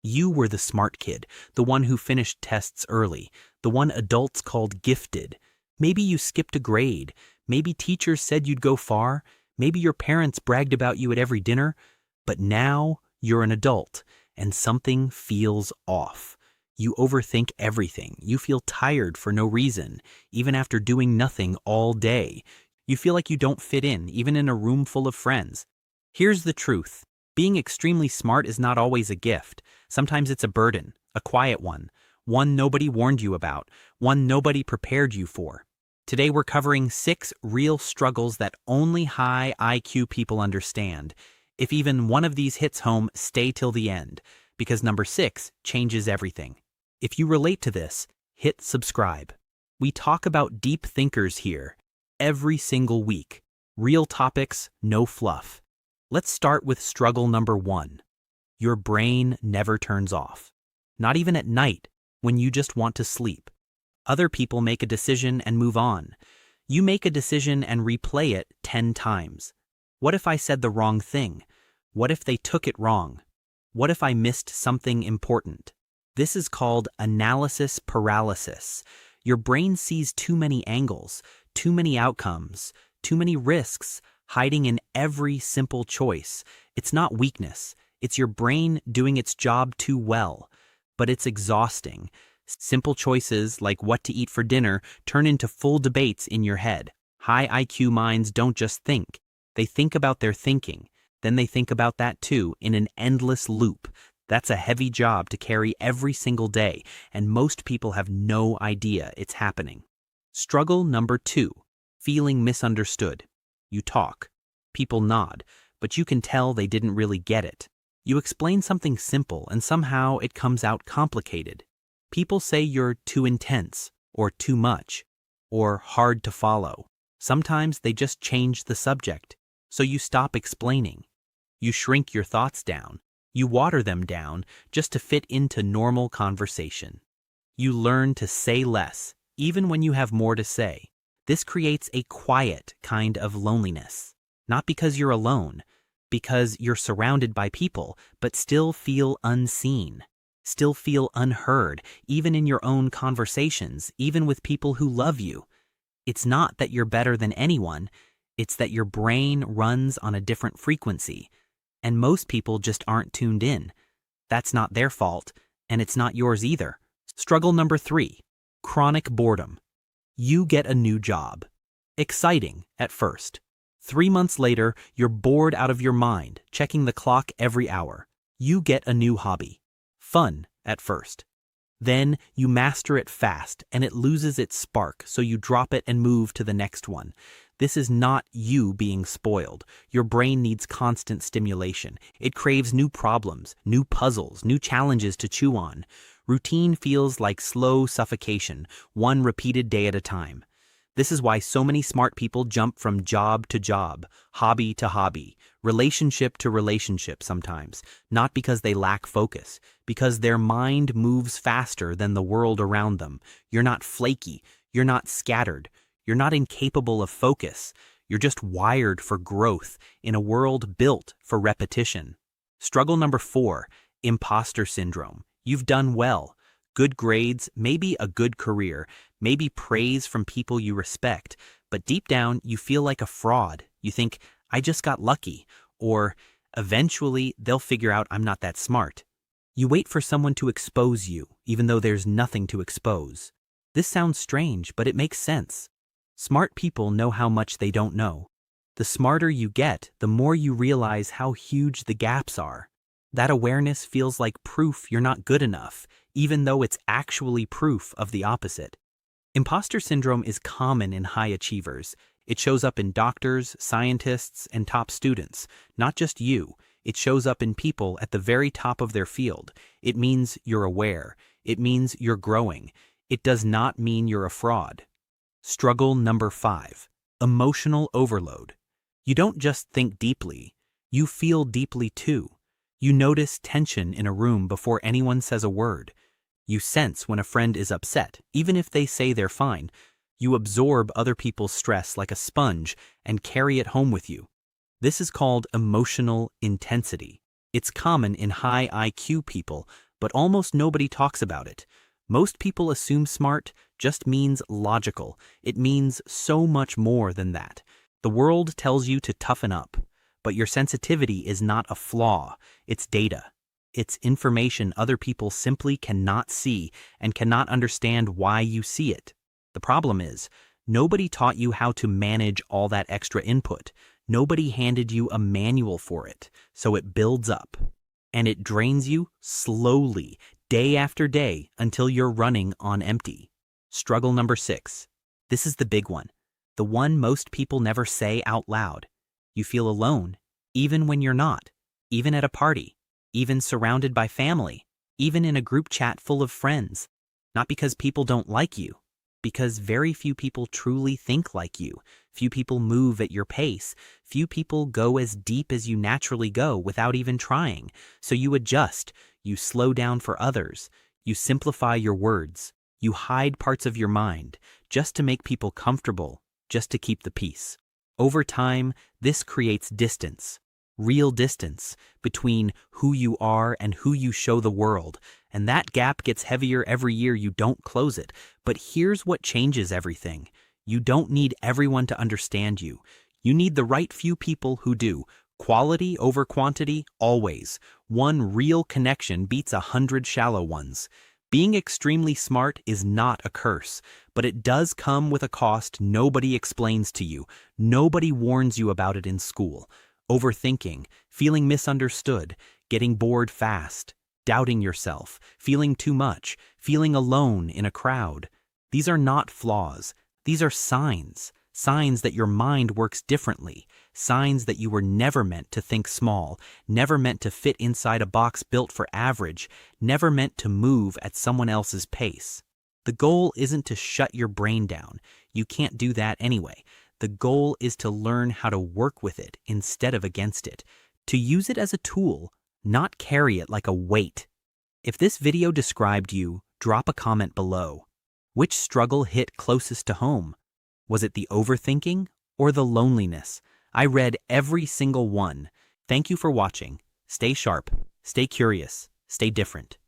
You were the smart kid, the one who finished tests early, the one adults called gifted. Maybe you skipped a grade. Maybe teachers said you'd go far. Maybe your parents bragged about you at every dinner. But now you're an adult, and something feels off. You overthink everything. You feel tired for no reason, even after doing nothing all day. You feel like you don't fit in, even in a room full of friends. Here's the truth. Being extremely smart is not always a gift. Sometimes it's a burden, a quiet one nobody warned you about, one nobody prepared you for. Today we're covering 6 real struggles that only high IQ people understand. If even one of these hits home, stay till the end, because number 6 changes everything. If you relate to this, hit subscribe. We talk about deep thinkers here every single week. Real topics, no fluff. Let's start with struggle number 1. Your brain never turns off. Not even at night, when you just want to sleep. Other people make a decision and move on. You make a decision and replay it 10 times. What if I said the wrong thing? What if they took it wrong? What if I missed something important? This is called analysis paralysis. Your brain sees too many angles, too many outcomes, too many risks, hiding in every simple choice. It's not weakness. It's your brain doing its job too well. But it's exhausting. Simple choices like what to eat for dinner turn into full debates in your head. High IQ minds don't just think. They think about their thinking. Then they think about that too in an endless loop. That's a heavy job to carry every single day, and most people have no idea it's happening. Struggle number 2, feeling misunderstood. You talk. People nod, but you can tell they didn't really get it. You explain something simple and somehow it comes out complicated. People say you're too intense, or too much, or hard to follow. Sometimes they just change the subject, so you stop explaining. You shrink your thoughts down. You water them down just to fit into normal conversation. You learn to say less, even when you have more to say. This creates a quiet kind of loneliness. Not because you're alone, because you're surrounded by people, but still feel unseen. Still feel unheard, even in your own conversations, even with people who love you. It's not that you're better than anyone, it's that your brain runs on a different frequency, and most people just aren't tuned in. That's not their fault, and it's not yours either. Struggle number 3, chronic boredom. You get a new job. Exciting at first. 3 months later, you're bored out of your mind, checking the clock every hour. You get a new hobby. Fun at first. Then you master it fast and it loses its spark, so you drop it and move to the next one. This is not you being spoiled. Your brain needs constant stimulation. It craves new problems, new puzzles, new challenges to chew on. Routine feels like slow suffocation, one repeated day at a time. This is why so many smart people jump from job to job, hobby to hobby, relationship to relationship sometimes, not because they lack focus, because their mind moves faster than the world around them. You're not flaky, you're not scattered, you're not incapable of focus, you're just wired for growth in a world built for repetition. Struggle number 4, imposter syndrome. You've done well. Good grades, maybe a good career, maybe praise from people you respect, but deep down you feel like a fraud. You think, I just got lucky, or eventually they'll figure out I'm not that smart. You wait for someone to expose you, even though there's nothing to expose. This sounds strange, but it makes sense. Smart people know how much they don't know. The smarter you get, the more you realize how huge the gaps are. That awareness feels like proof you're not good enough, even though it's actually proof of the opposite. Imposter syndrome is common in high achievers. It shows up in doctors, scientists, and top students. Not just you. It shows up in people at the very top of their field. It means you're aware. It means you're growing. It does not mean you're a fraud. Struggle number 5, emotional overload. You don't just think deeply. You feel deeply too. You notice tension in a room before anyone says a word. You sense when a friend is upset, even if they say they're fine. You absorb other people's stress like a sponge and carry it home with you. This is called emotional intensity. It's common in high IQ people, but almost nobody talks about it. Most people assume smart just means logical. It means so much more than that. The world tells you to toughen up, but your sensitivity is not a flaw. It's data. It's information other people simply cannot see and cannot understand why you see it. The problem is, nobody taught you how to manage all that extra input. Nobody handed you a manual for it, so it builds up. And it drains you slowly, day after day, until you're running on empty. Struggle number 6. This is the big one. The one most people never say out loud. You feel alone, even when you're not, even at a party, even surrounded by family, even in a group chat full of friends. Not because people don't like you, because very few people truly think like you. Few people move at your pace. Few people go as deep as you naturally go without even trying. So you adjust, you slow down for others, you simplify your words, you hide parts of your mind just to make people comfortable, just to keep the peace. Over time, this creates distance. Real distance between who you are and who you show the world, and that gap gets heavier every year you don't close it. But here's what changes everything. You don't need everyone to understand you. You need the right few people who do. Quality over quantity, always. One real connection beats 100 shallow ones. Being extremely smart is not a curse, but it does come with a cost nobody explains to you. Nobody warns you about it in school. Overthinking, feeling misunderstood, getting bored fast, doubting yourself, feeling too much, feeling alone in a crowd. These are not flaws. These are signs. Signs that your mind works differently. Signs that you were never meant to think small, never meant to fit inside a box built for average, never meant to move at someone else's pace. The goal isn't to shut your brain down. You can't do that anyway. The goal is to learn how to work with it instead of against it, to use it as a tool, not carry it like a weight. If this video described you, drop a comment below. Which struggle hit closest to home? Was it the overthinking or the loneliness? I read every single one. Thank you for watching. Stay sharp, stay curious, stay different.